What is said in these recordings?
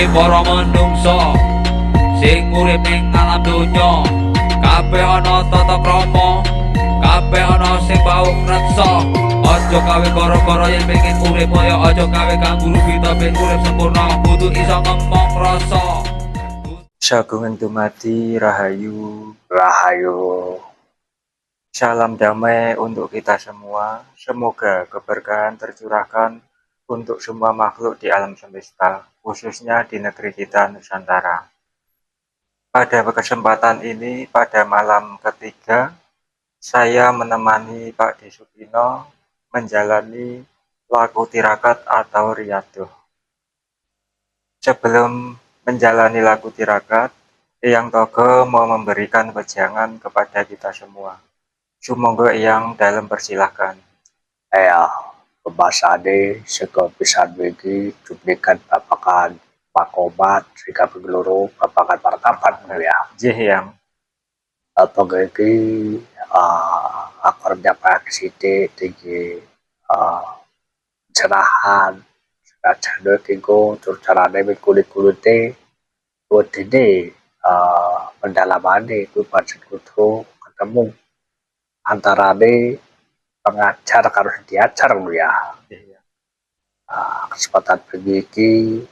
para manungsa sing urip ning alam donya, kabeh ana tata krama, kabeh ana sing bau reksa. Aja gawe gara-gara yen pengen urip kaya aja gawe kanggo kita ben urip sempurna, kudu iso ngomong rasa. Sagungan dumadi Rahayu. Rahayu. Salam damai untuk kita semua. Semoga keberkahan tercurahkan untuk semua makhluk di alam semesta, khususnya di negeri kita Nusantara. Pada kesempatan ini, pada malam ketiga, saya menemani Pak Desupino menjalani laku tirakat atau riyadoh. Sebelum menjalani laku tirakat, Eyang Togo mau memberikan wejangan kepada kita semua. Sumangga Eyang dalam persilahkan. Pembahasannya sego pisan wiki duplikan babakan pakobat sehingga pengeluru babakan martabat ya. Jih Eyang. Apa iki akornya Pak Siti tinggi cerahan sajane kengko tur carane kulit-kulite wedine pendalamane kuwi pancen kudu ketemu antarane pengajar karo diajar lho ya. Kesempatan begini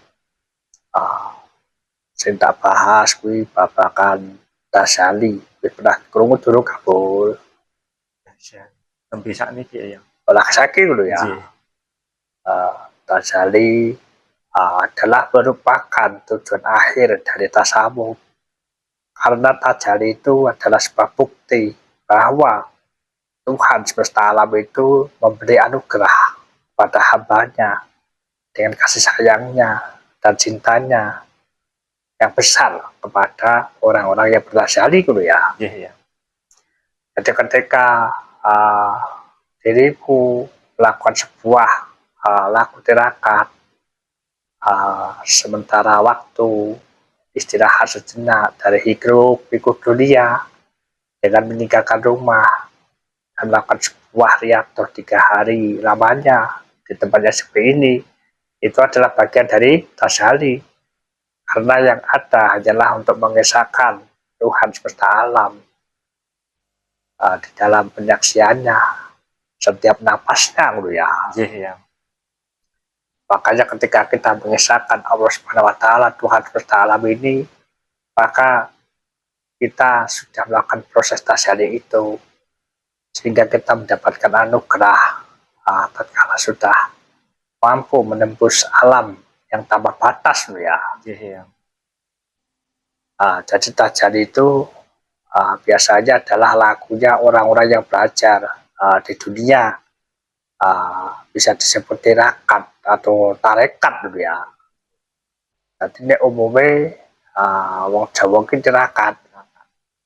sing tak bahas kuwi babakan Tasali. Wis pernah krungu durung kabul? Bisa niki Eyang. Olah saking lho ya. Tasali adalah merupakan tujuan akhir dari tasawuf. Karena tajali itu adalah sebuah bukti bahwa Tuhan semesta alam itu memberi anugerah pada hambanya dengan kasih sayangnya dan cintanya yang besar kepada orang-orang yang bertasali gitu ya. Jadi ketika diriku melakukan sebuah laku tirakat, sementara waktu istirahat sejenak dari hidup dunia dengan meninggalkan rumah dan melakukan sebuah riyadoh 3 hari lamanya di tempat yang seperti ini, itu adalah bagian dari tasali, karena yang ada hanyalah untuk mengesahkan Tuhan semesta alam di dalam penyaksiannya setiap napasnya gitu ya. Makanya ketika kita mengesahkan Allah Subhanahu wa Ta'ala, Tuhan semesta alam ini, maka kita sudah melakukan proses tasali itu sehingga kita mendapatkan anugerah tatkala sudah mampu menembus alam yang tanpa batas ya. Jadi tajali itu biasanya adalah lakunya orang-orang yang belajar di dunia, bisa disebut tirakat atau tarekat gitu ya. Jadi ini umumnya wong Jawa ki tirakat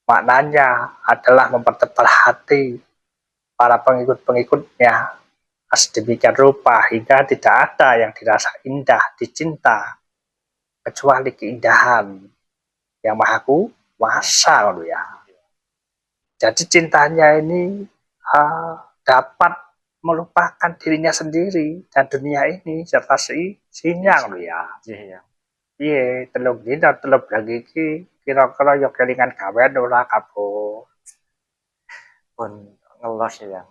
maknanya adalah mempertebal hati para pengikut-pengikutnya sedemikian rupa hingga tidak ada yang dirasa indah, dicinta kecuali keindahan yang maha kuasa loh ya. Jadi cintanya ini dapat melupakan dirinya sendiri dan dunia ini serta sinyang loh ya. Iya, telung dina telung lagi ki kira-kira yo kelingan gawean ora kabur. Pun ngelos ya.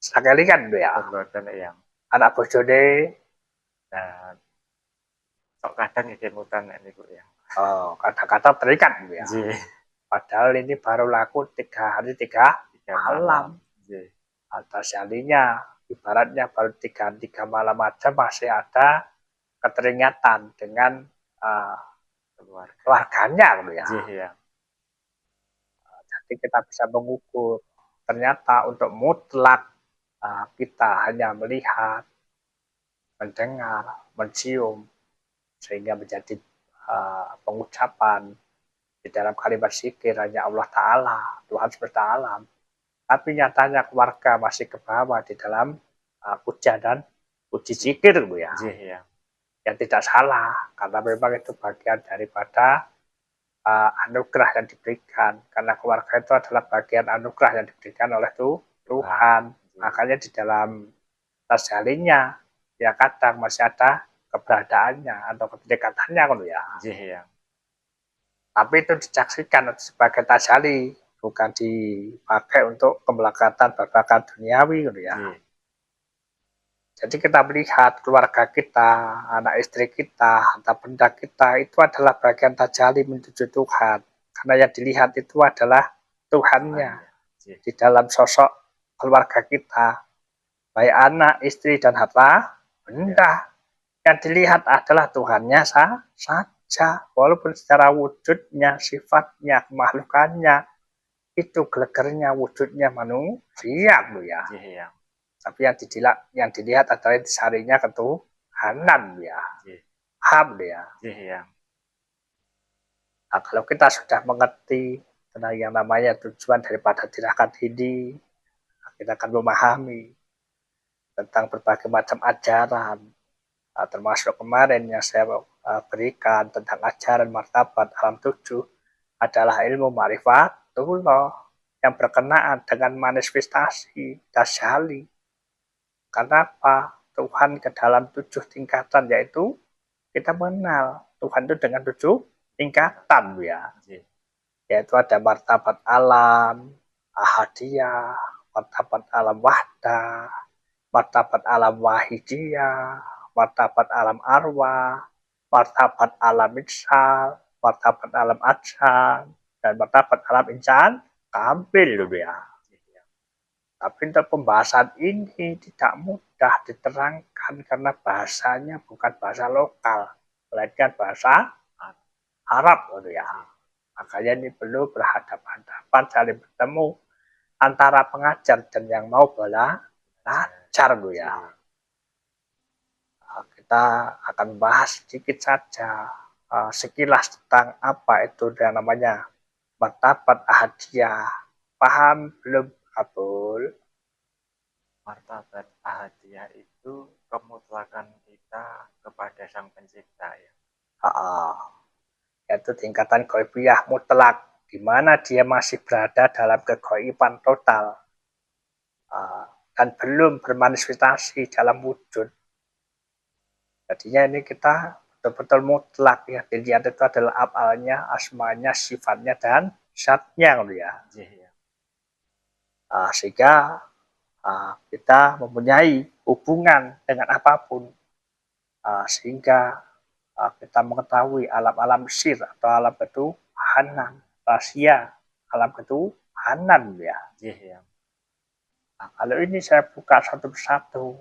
Sekali kan ya. Eyang. Anak bojone Sok kadangikemutan niku ya. kata-kata terikat ya. Padahal ini baru laku 3 hari 3 malam. Atas alinya ibaratnya baru 3 malam aja masih ada keteringatan dengan keluarganya gitu ya. Jadi kita bisa mengukur ternyata untuk mutlak kita hanya melihat, mendengar, mencium sehingga menjadi pengucapan di dalam kalimat zikir hanya Allah Ta'ala, Tuhan semesta alam. Tapi nyatanya keluarga masih ke bawah di dalam puja dan puji zikir gitu ya. Yang tidak salah, karena memang itu bagian daripada anugerah yang diberikan. Karena keluarga itu adalah bagian anugerah yang diberikan oleh Tuhan. Makanya di dalam tasalinya ya kadang masih ada keberadaannya atau kedekatannya gitu ya. Nggih, Yang. Tapi itu disaksikan sebagai tajali, bukan dipakai untuk kemelekatan babakan duniawi gitu ya. Nggih. Jadi kita melihat keluarga kita, anak istri kita, harta benda kita itu adalah bagian tajali menuju Tuhan. Karena yang dilihat itu adalah Tuhannya Nggih. di dalam sosok keluarga kita, baik anak, istri, dan harta benda. Yang dilihat adalah Tuhannya saja, walaupun secara wujudnya, sifatnya, kemakhlukannya itu gelegernya wujudnya manusia ya. Nggih, Yang. Tapi yang dilihat adalah disarinya ketuhanan ya. Nggih. Paham ya. Nggih, Yang. Nah, kalau kita sudah mengerti tentang yang namanya tujuan daripada tirakat ini, kita akan memahami tentang berbagai macam ajaran, termasuk kemarin yang saya berikan tentang ajaran martabat alam tujuh adalah ilmu ma'rifatullah yang berkenaan dengan manifestasi tasyali. Kenapa? Tuhan ke dalam 7 tingkatan, yaitu kita mengenal Tuhan itu dengan 7 tingkatan ya. Nggih. Yaitu ada martabat alam ahadiyah, martabat alam wahdah, martabat alam wahidiyah, martabat alam arwah, martabat alam insal, martabat alam adsan, dan martabat alam insan kambil ya. Tapi untuk pembahasan ini tidak mudah diterangkan karena bahasanya bukan bahasa lokal, melainkan bahasa Arab gitu ya. Makanya ini perlu berhadapan-hadapan, saling bertemu antara pengajar dan yang mau belajar gitu ya. Kita akan membahas sedikit saja sekilas tentang apa itu yang namanya martabat ahadiyah. Paham belum, Abdul? Martabat ahadiyah itu kemutlakan kita kepada Sang Pencipta ya. Yaitu tingkatan ghaibiyah mutlak, di mana dia masih berada dalam keghaiban total dan belum bermanifestasi dalam wujud. Jadinya ini kita betul-betul mutlak ya. Dilihat itu adalah afalnya, asmanya, sifatnya, dan zatnya gitu ya. Sehingga kita mempunyai hubungan dengan apapun, sehingga kita mengetahui alam-alam sir atau alam ketuhanan, rahasia alam ketuhanan ya. Nah, kalau ini saya buka satu persatu,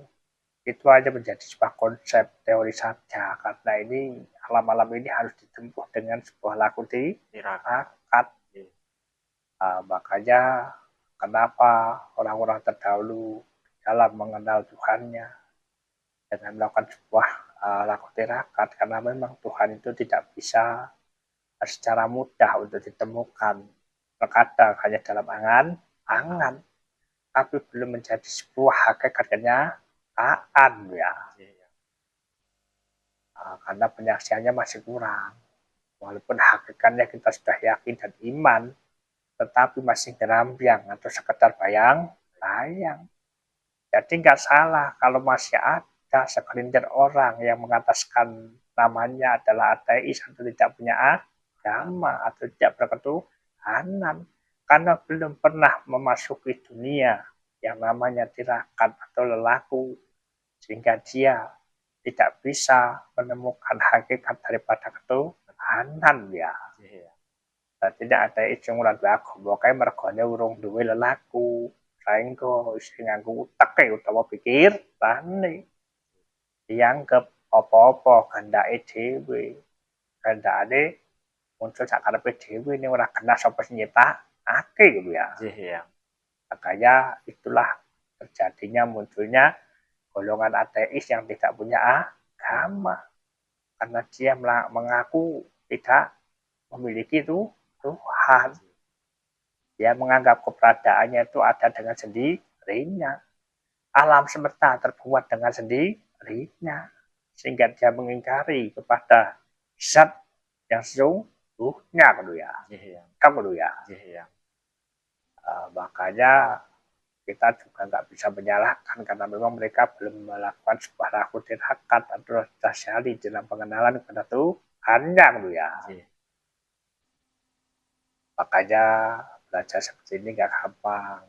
itu hanya menjadi sebuah konsep teori saja, karena ini alam-alam ini harus ditempuh dengan sebuah laku tirakat. Makanya kenapa orang-orang terdahulu dalam mengenal Tuhannya dengan melakukan sebuah laku tirakat, karena memang Tuhan itu tidak bisa secara mudah untuk ditemukan, terkadang hanya dalam angan-angan, tapi belum menjadi sebuah hakikat kenyataan ya. Karena penyaksiannya masih kurang, walaupun hakikatnya kita sudah yakin dan iman, tetapi masih ngerambiang atau sekedar bayang-bayang. Jadi nggak salah kalau masih ada segelintir orang yang mengataskan namanya adalah ateis atau tidak punya agama atau tidak berketuhanan, karena belum pernah memasuki dunia yang namanya tirakat atau lelaku, sehingga dia tidak bisa menemukan hakikat daripada ketuhanan ya. Tidak ada ijung lan agama kae mergane urung duwe lelaku, saengga sing nganggo uteke utawa pikirane dianggep apa-apa gandake dhewe. Gandane muncul sakarepe dhewe ning ora kena sapa sing nyiptakake gitu ya. Makanya itulah terjadinya munculnya golongan ateis yang tidak punya agama, karena dia mengaku tidak memiliki Tuhan. Dia menganggap keberadaannya itu ada dengan sendirinya. Alam semesta terbuat dengan sendirinya. Sehingga dia mengingkari kepada zat yang sesungguhnya gitu ya. Kamu gitu ya. Makanya kita juga nggak bisa menyalahkan karena memang mereka belum melakukan sebuah laku tirakat atau tasyali dalam pengenalan kepada Tuhannya gitu ya. Nggih. Makanya belajar seperti ini nggak gampang.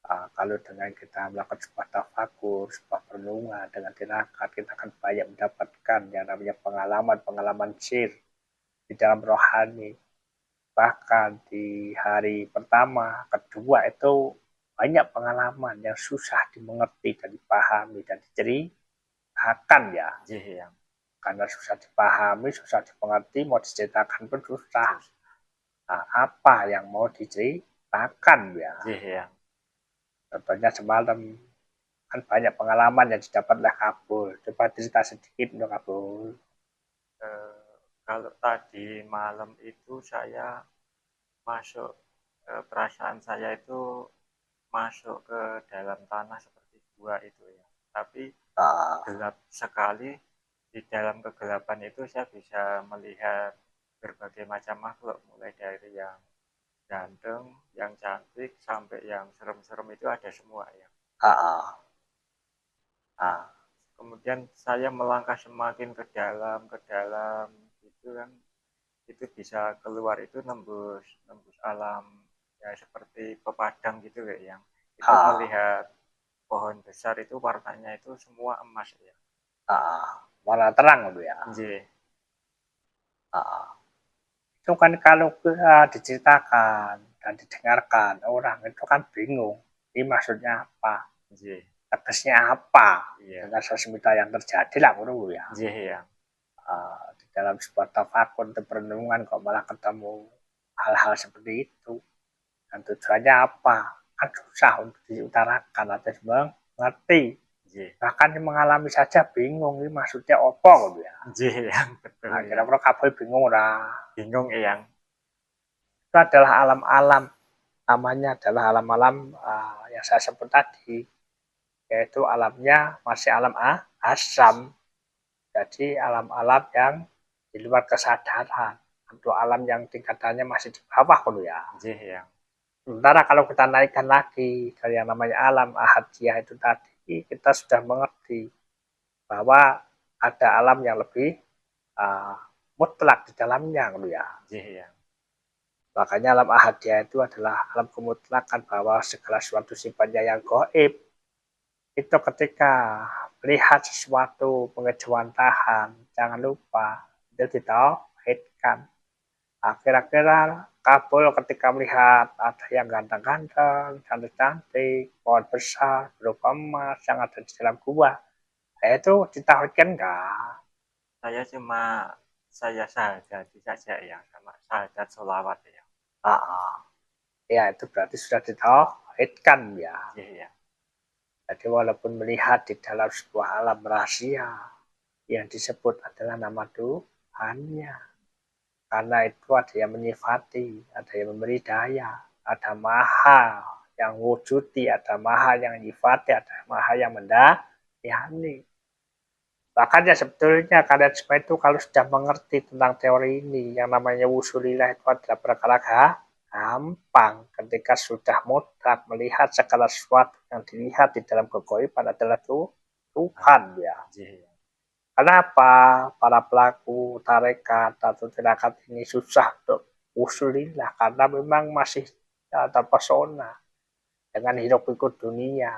Kalau dengan kita melakukan sebuah tafakur, sebuah perenungan dengan tirakat, kita akan banyak mendapatkan yang namanya pengalaman-pengalaman sir di dalam rohani. Bahkan di hari pertama, kedua itu banyak pengalaman yang susah dimengerti dan dipahami dan diceritakan ya. Nggih, Yang. Karena susah dipahami, susah dimengerti, mau diceritakan pun susah. Nah, apa yang mau diceritakan ya? Nggih, Yang. Contohnya semalam kan banyak pengalaman yang didapat oleh Kabul. Coba cerita sedikit untuk Kabul. Kalau tadi malam itu saya masuk, perasaan saya itu masuk ke dalam tanah seperti gua itu ya. Tapi Uh, gelap sekali, di dalam kegelapan itu saya bisa melihat berbagai macam makhluk, mulai dari yang ganteng, yang cantik, sampai yang serem-serem itu ada semua ya. uh, Nah, kemudian saya melangkah semakin ke dalam gitu kan, itu bisa keluar itu nembus nembus alam ya, seperti pepadang gitu kayak yang itu melihat pohon besar itu warnanya itu semua emas ya. warna terang gitu ya. Nggih. Itu kan kalau diceritakan dan didengarkan orang itu kan bingung. Ini maksudnya apa? Nggih. Tegasnya apa? Iya. Dengan sesmita yang terjadi lah menurut ya. Nggih ya. Di dalam sebuah tafakur atau perenungan kok malah ketemu hal-hal seperti itu. Dan tujuannya apa? Kan susah untuk diutarakan atau mengerti. Nggih. Bahkan mengalami saja bingung ini maksudnya apa gitu ya. Nggih yang betul. Nah, kira-kira kabel bingung ora? Bingung yang. Itu adalah alam-alam, namanya adalah alam-alam yang saya sebut tadi, yaitu alamnya masih alam asam. Jadi alam-alam yang di luar kesadaran, untuk alam yang tingkatannya masih di bawah dulu ya. Nggih yang. Sementara kalau kita naikkan lagi ke yang namanya alam ahadiyah itu tadi, kita sudah mengerti bahwa ada alam yang lebih mutlak di dalamnya dulu ya. Nggih yang. Makanya alam ahadiyah itu adalah alam kemutlakan bahwa segala sesuatu sifatnya yang gaib. Itu ketika melihat sesuatu pengejawantahan, jangan lupa itu ditauhidkan. Kira-kira Kabul ketika melihat ada yang ganteng-ganteng, cantik-cantik, pohon besar, berupa emas yang ada di dalam gua, itu ditauhidkan enggak? Saya sahadati saja ya, sama sahadat sholawat ya. Ya itu berarti sudah ditauhidkan ya. Iya. Jadi walaupun melihat di dalam sebuah alam rahasia yang disebut adalah nama Tuhannya. Karena itu ada yang menyifati, ada yang memberi daya, ada maha yang wujudi, ada maha yang nyifati, ada maha yang mendayani. Bahkan ya sebetulnya kalian semua itu kalau sudah mengerti tentang teori ini, yang namanya wusulillah itu adalah perkara gampang. Ketika sudah mutlak melihat segala sesuatu yang dilihat di dalam kegoiban adalah Tuhan ya. Kenapa para pelaku tarekat atau tirakat ini susah untuk wusulillah? Karena memang masih terpesona dengan hidup pikuk dunia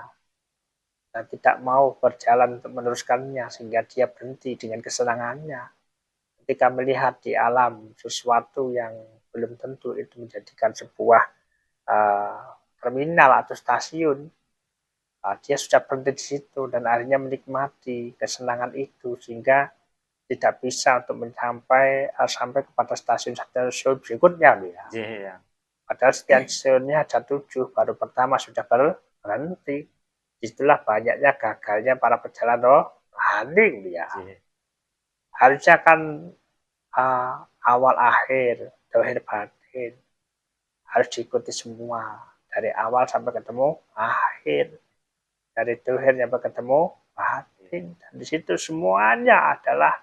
dan tidak mau berjalan untuk meneruskannya sehingga dia berhenti dengan kesenangannya. Ketika melihat di alam sesuatu yang belum tentu itu menjadikan sebuah terminal atau stasiun, dia sudah berhenti di situ dan akhirnya menikmati kesenangan itu sehingga tidak bisa untuk sampai kepada stasiun berikutnya ya. Iya. Padahal stasiunnya ada 7, baru pertama sudah berhenti. Itulah banyaknya gagalnya para pejalan rohani ya. Harusnya kan awal akhir tauhid batin harus diikuti semua dari awal sampai ketemu akhir, dari tauhid sampai ketemu batin, dan di situ semuanya adalah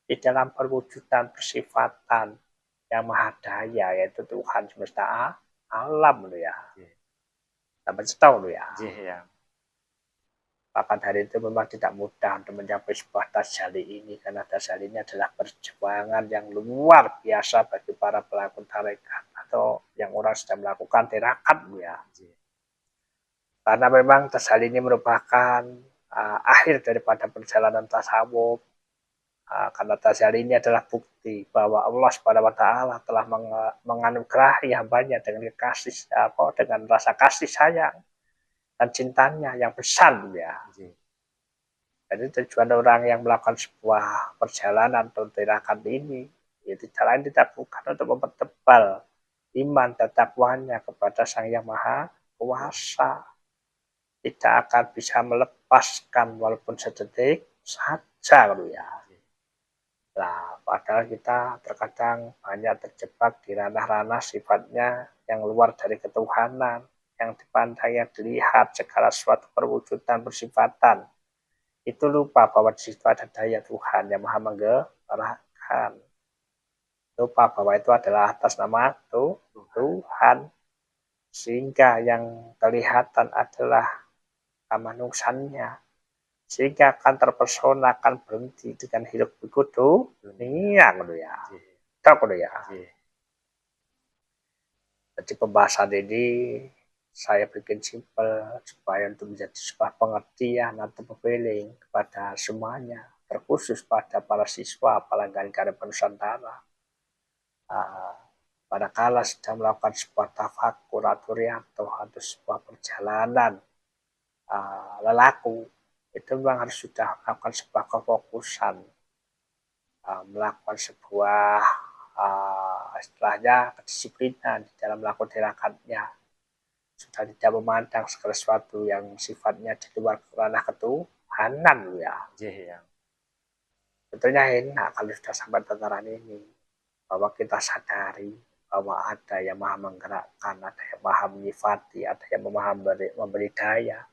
di dalam perwujudan persifatan yang maha daya, yaitu Tuhan semesta alam ya. dapat tahu ya. Nggih, Yang. Maka dari itu memang tidak mudah untuk mencapai sebuah tajalli ini, karena tajalli ini adalah perjuangan yang luar biasa bagi para pelaku tarekat atau yang orang sedang melakukan tirakat ya. Nggih. Karena memang tajalli ini merupakan akhir daripada perjalanan tasawuf. Karena tajalli ini adalah bukti bahwa Allah Subhanahu wa taala telah menganugerahi hambanya dengan dengan rasa kasih sayang dan cintanya yang besar ya. Nggih. Jadi tujuan orang yang melakukan sebuah perjalanan atau tirakat ini, ya tidak lain tidak bukan untuk mempertebal iman dan takwanya kepada Sang Yang Maha Kuasa. Tidak akan bisa melepaskan walaupun sedetik saja ya. Nah, padahal kita terkadang banyak terjebak di ranah-ranah sifatnya yang luar dari ketuhanan, yang dipandang, yang dilihat segala suatu perwujudan bersifatan. Itu lupa bahwa di situ ada daya Tuhan yang maha menggerakkan. Lupa bahwa itu adalah atas nama Tuhan. Sehingga yang kelihatan adalah kemanusiaannya. Sehingga akan terpesona, akan berhenti dengan hidup berkudu dunia gitu ya. Tahu gitu ya. Jadi pembahasan ini saya bikin simpel supaya untuk menjadi sebuah pengertian atau pembeling kepada semuanya, terkhusus pada para siswa Palangga Negara Nusantara. Manakala sedang melakukan sebuah tafakur atau riato atau sebuah perjalanan lelaku, itu memang harus sudah melakukan sebuah kefokusan, melakukan sebuah istilahnya kedisiplinan di dalam melakukan tirakatnya. Sudah tidak memandang segala sesuatu yang sifatnya di luar ranah ketuhanan ya. Tentunya enak kalau sudah sampai tataran ini, bahwa kita sadari bahwa ada yang maha menggerakkan, ada yang maha menyifati, ada yang maha memberi daya.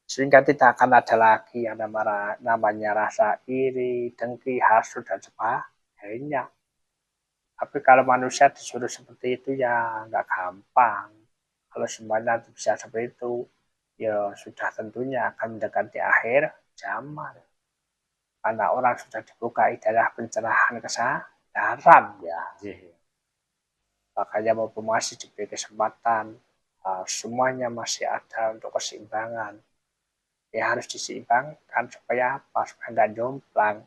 Sehingga tidak akan ada lagi yang namanya rasa iri, dengki, hasut, dan sebagainya. Tapi kalau manusia disuruh seperti itu ya nggak gampang. Kalau semuanya bisa seperti itu, ya sudah tentunya akan mendekati akhir zaman. Karena orang sudah dibuka adalah pencerahan kesadaran ya. Makanya mau masih diberi kesempatan, semuanya masih ada untuk keseimbangan. Ya harus diseimbangkan supaya apa? Supaya nggak jomplang.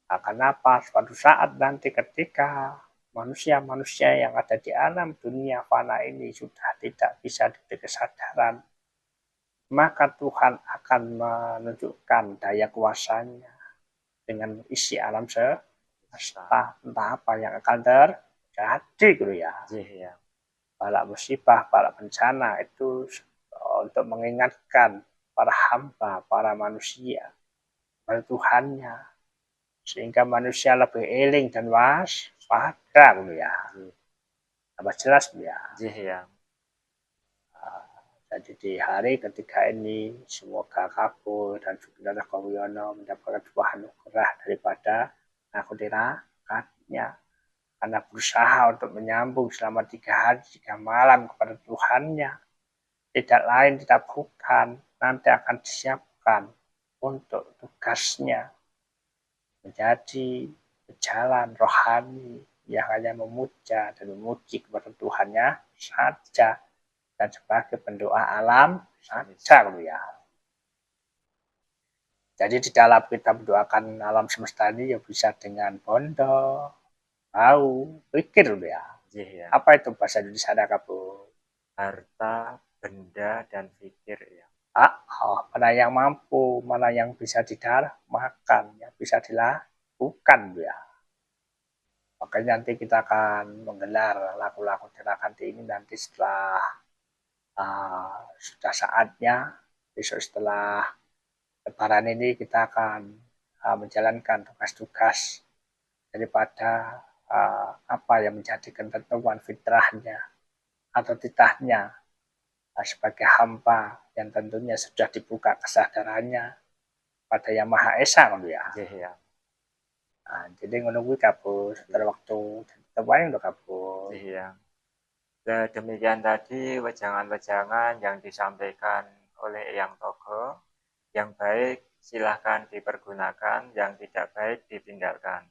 Kenapa? Suatu saat nanti ketika manusia-manusia yang ada di alam dunia fana ini sudah tidak bisa diberi kesadaran, maka Tuhan akan menunjukkan daya kuasanya dengan isi alam semesta. Entah apa yang akan terjadi gitu ya. Bala musibah, bala bencana itu untuk mengingatkan para hamba, para manusia pada Tuhannya, sehingga manusia lebih eling dan waspada ya. Apa jelas ya? Jadi di hari ketika ini semoga kabul dan juga Kauyono mendapatkan sebuah anugerah daripada aku tirakatnya, karena berusaha untuk menyambung selama 3 hari 3 malam kepada Tuhannya. Tidak lain tidak bukan nanti akan disiapkan untuk tugasnya menjadi pejalan rohani yang hanya memuja dan memuji kepada Tuhannya saja, dan sebagai pendoa alam saja ya. Jadi di dalam kita mendoakan alam semesta ini ya bisa dengan bondo, tahu, pikir ya. Apa itu bahasa Indonesia ada kabu? Harta, benda, dan pikir ya. Mana yang mampu, mana yang bisa makan, yang bisa dilakukan ya. Makanya nanti kita akan menggelar lagu-lagu tirakat ini nanti setelah sudah saatnya, besok setelah Lebaran ini kita akan menjalankan tugas-tugas daripada apa yang menjadi ketentuan fitrahnya atau titahnya sebagai hamba yang tentunya sudah dibuka kesadarannya pada Yang Maha Esa ya. Jadi menunggu kabur setelah waktu terbaik untuk kabur. Nah, demikian tadi wejangan-wejangan yang disampaikan oleh Eyang Togo. Yang baik silahkan dipergunakan, yang tidak baik ditinggalkan.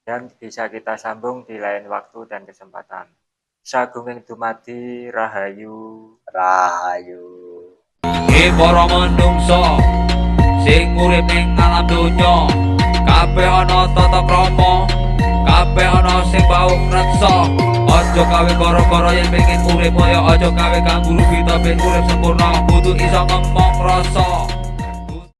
Dan bisa kita sambung di lain waktu dan kesempatan. Sagunging dumadi rahayu. Rahayu. Para menungso sing urip ning alam donya, kabeh ana tata krama, kabeh ana sing bau reksa. Aja gawe gara-gara yen pengen urip kaya aja gawe kanggo rugi tapi urip sempurna, kudu iso ngomong rasa.